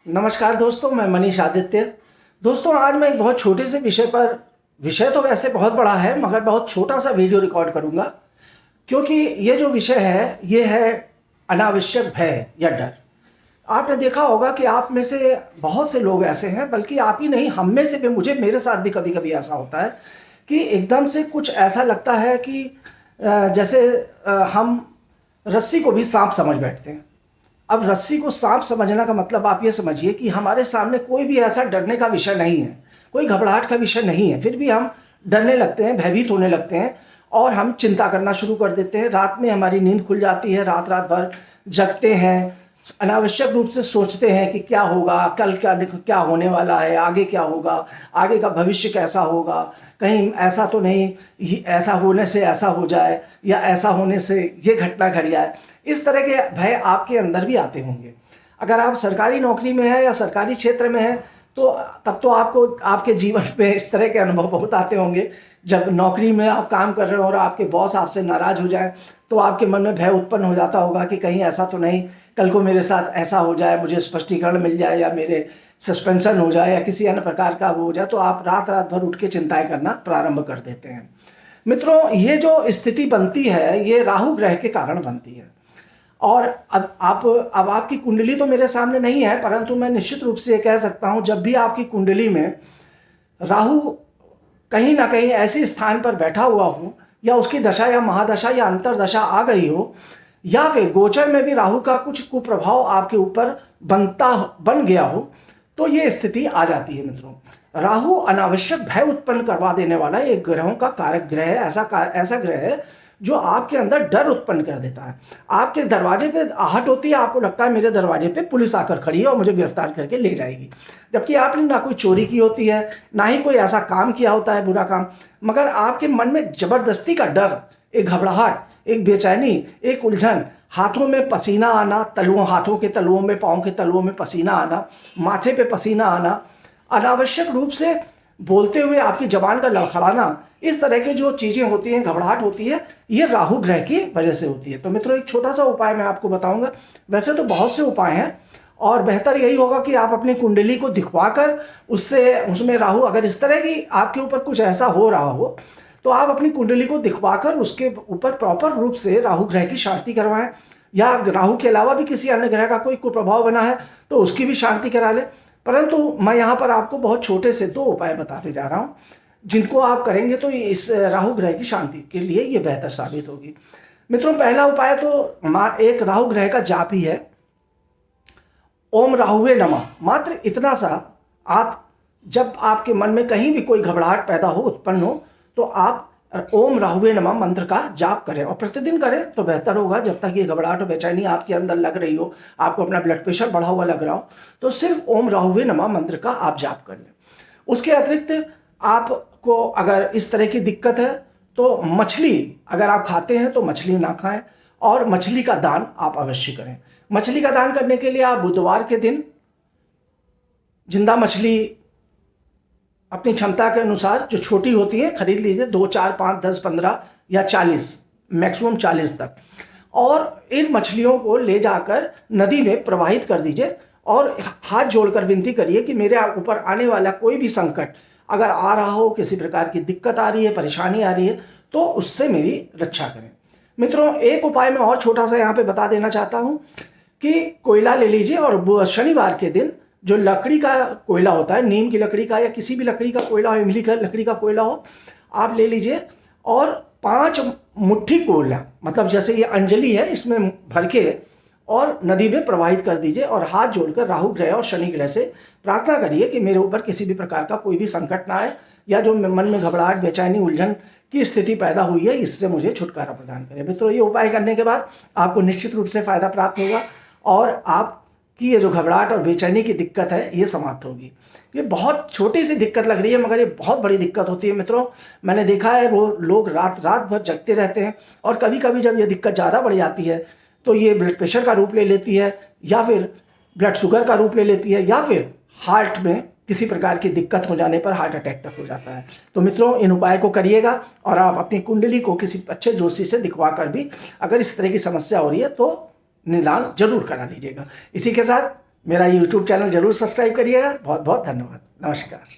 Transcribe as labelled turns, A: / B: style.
A: नमस्कार दोस्तों, मैं मनीष आदित्य। दोस्तों, आज मैं एक बहुत छोटे से विषय पर, विषय तो वैसे बहुत बड़ा है मगर बहुत छोटा सा वीडियो रिकॉर्ड करूंगा, क्योंकि ये जो विषय है ये है अनावश्यक भय या डर। आपने देखा होगा कि आप में से बहुत से लोग ऐसे हैं, बल्कि आप ही नहीं, हम में से भी, मेरे साथ भी कभी कभी ऐसा होता है कि एकदम से कुछ ऐसा लगता है कि जैसे हम रस्सी को भी सांप समझ बैठते हैं। अब रस्सी को सांप समझना का मतलब आप ये समझिए कि हमारे सामने कोई भी ऐसा डरने का विषय नहीं है, कोई घबराहट का विषय नहीं है, फिर भी हम डरने लगते हैं, भयभीत होने लगते हैं और हम चिंता करना शुरू कर देते हैं। रात में हमारी नींद खुल जाती है, रात रात भर जगते हैं, अनावश्यक रूप से सोचते हैं कि क्या होगा, कल क्या क्या होने वाला है, आगे क्या होगा, आगे का भविष्य कैसा होगा, कहीं ऐसा तो नहीं, ऐसा होने से ऐसा हो जाए या ऐसा होने से ये घटना घट जाए। इस तरह के भय आपके अंदर भी आते होंगे। अगर आप सरकारी नौकरी में हैं या सरकारी क्षेत्र में हैं तो तब तो आपको आपके जीवन में इस तरह के अनुभव बहुत आते होंगे। जब नौकरी में आप काम कर रहे हो और आपके बॉस आपसे नाराज़ हो जाए तो आपके मन में भय उत्पन्न हो जाता होगा कि कहीं ऐसा तो नहीं, कल को मेरे साथ ऐसा हो जाए, मुझे स्पष्टीकरण मिल जाए या मेरे सस्पेंशन हो जाए या किसी अन्य प्रकार का वो हो जाए, तो आप रात रात भर उठ के चिंताएं करना प्रारंभ कर देते हैं। मित्रों, ये जो स्थिति बनती है ये राहु ग्रह के कारण बनती है। और अब आपकी कुंडली तो मेरे सामने नहीं है, परंतु मैं निश्चित रूप से ये कह सकता हूँ, जब भी आपकी कुंडली में राहु कहीं ना कहीं ऐसे स्थान पर बैठा हुआ हो या उसकी दशा या महादशा या अंतरदशा आ गई हो या फिर गोचर में भी राहु का कुछ कुप्रभाव आपके ऊपर बन गया हो, तो ये स्थिति आ जाती है। मित्रों, राहु अनावश्यक भय उत्पन्न करवा देने वाला एक ग्रहों का कारक ग्रह है। ऐसा ग्रह है जो आपके अंदर डर उत्पन्न कर देता है। आपके दरवाजे पे आहट होती है, आपको लगता है मेरे दरवाजे पे पुलिस आकर खड़ी है और मुझे गिरफ्तार करके ले जाएगी, जबकि आपने ना कोई चोरी की होती है, ना ही कोई ऐसा काम किया होता है बुरा काम, मगर आपके मन में जबरदस्ती का डर, एक घबराहट, एक बेचैनी, एक उलझन, हाथों में पसीना आना, हाथों के तलुओं में, पाँव के तलुओं में पसीना आना, माथे पे पसीना आना, अनावश्यक रूप से बोलते हुए आपकी जबान का लड़खड़ाना, इस तरह की जो चीज़ें होती हैं, घबराहट होती है, ये राहु ग्रह की वजह से होती है। तो मित्रों, एक छोटा सा उपाय मैं आपको बताऊंगा। वैसे तो बहुत से उपाय हैं और बेहतर यही होगा कि आप अपनी कुंडली को दिखवाकर उसमें राहु, अगर इस तरह की आपके ऊपर कुछ ऐसा हो रहा हो तो आप अपनी कुंडली को दिखवाकर उसके ऊपर प्रॉपर रूप से राहु ग्रह की शांति करवाएं, या राहु के अलावा भी किसी अन्य ग्रह का कोई कुप्रभाव बना है तो उसकी भी शांति करा लें। परंतु मैं यहाँ पर आपको बहुत छोटे से 2 उपाय बताने जा रहा हूँ, जिनको आप करेंगे तो इस राहु ग्रह की शांति के लिए ये बेहतर साबित होगी। मित्रों, पहला उपाय तो एक राहु ग्रह का जाप ही है। ओम राहुवे नमः, मात्र इतना सा आप, जब आपके मन में कहीं भी कोई घबराहट पैदा हो, उत्पन्न हो, तो आप ओम राहुवे नमः मंत्र का जाप करें और प्रतिदिन करें तो बेहतर होगा। जब तक ये घबराहट और बेचैनी आपके अंदर लग रही हो, आपको अपना ब्लड प्रेशर बढ़ा हुआ लग रहा हो, तो सिर्फ ओम राहुवे नमः मंत्र का आप जाप कर लें। उसके अतिरिक्त आपको अगर इस तरह की दिक्कत है तो मछली अगर आप खाते हैं तो मछली ना खाएं और मछली का दान आप अवश्य करें। मछली का दान करने के लिए आप बुधवार के दिन जिंदा मछली अपनी क्षमता के अनुसार, जो छोटी होती है, खरीद लीजिए, 2, 4, 5, 10, 15 या 40, मैक्सिमम 40 तक, और इन मछलियों को ले जाकर नदी में प्रवाहित कर दीजिए और हाथ जोड़कर विनती करिए कि मेरे ऊपर आने वाला कोई भी संकट अगर आ रहा हो, किसी प्रकार की दिक्कत आ रही है, परेशानी आ रही है, तो उससे मेरी रक्षा करें। मित्रों, एक उपाय मैं और छोटा सा यहाँ पे बता देना चाहता हूँ कि कोयला ले लीजिए और शनिवार के दिन जो लकड़ी का कोयला होता है, नीम की लकड़ी का या किसी भी लकड़ी का कोयला हो, इमली का लकड़ी का कोयला हो, आप ले लीजिए और 5 मुट्ठी कोयला, मतलब जैसे ये अंजलि है, इसमें भर के और नदी में प्रवाहित कर दीजिए और हाथ जोड़कर राहु ग्रह और शनि ग्रह से प्रार्थना करिए कि मेरे ऊपर किसी भी प्रकार का कोई भी संकट ना आए, या जो मन में घबराहट, बेचैनी, उलझन की स्थिति पैदा हुई है, इससे मुझे छुटकारा प्रदान करें। मित्रों, ये उपाय करने के बाद आपको निश्चित रूप से फायदा प्राप्त होगा और आपकी ये जो घबराहट और बेचैनी की दिक्कत है ये समाप्त होगी। ये बहुत छोटी सी दिक्कत लग रही है मगर ये बहुत बड़ी दिक्कत होती है। मित्रों, मैंने देखा है वो लोग रात रात भर जगते रहते हैं और कभी कभी जब ये दिक्कत ज़्यादा बढ़ जाती है तो ये ब्लड प्रेशर का रूप ले लेती है, या फिर ब्लड शुगर का रूप ले लेती है, या फिर हार्ट में किसी प्रकार की दिक्कत हो जाने पर हार्ट अटैक तक हो जाता है। तो मित्रों, इन उपाय को करिएगा और आप अपनी कुंडली को किसी अच्छे ज्योतिषी से दिखवा कर भी अगर इस तरह की समस्या हो रही है तो निदान जरूर करा लीजिएगा। इसी के साथ मेरा यूट्यूब चैनल ज़रूर सब्सक्राइब करिएगा। बहुत बहुत धन्यवाद। नमस्कार।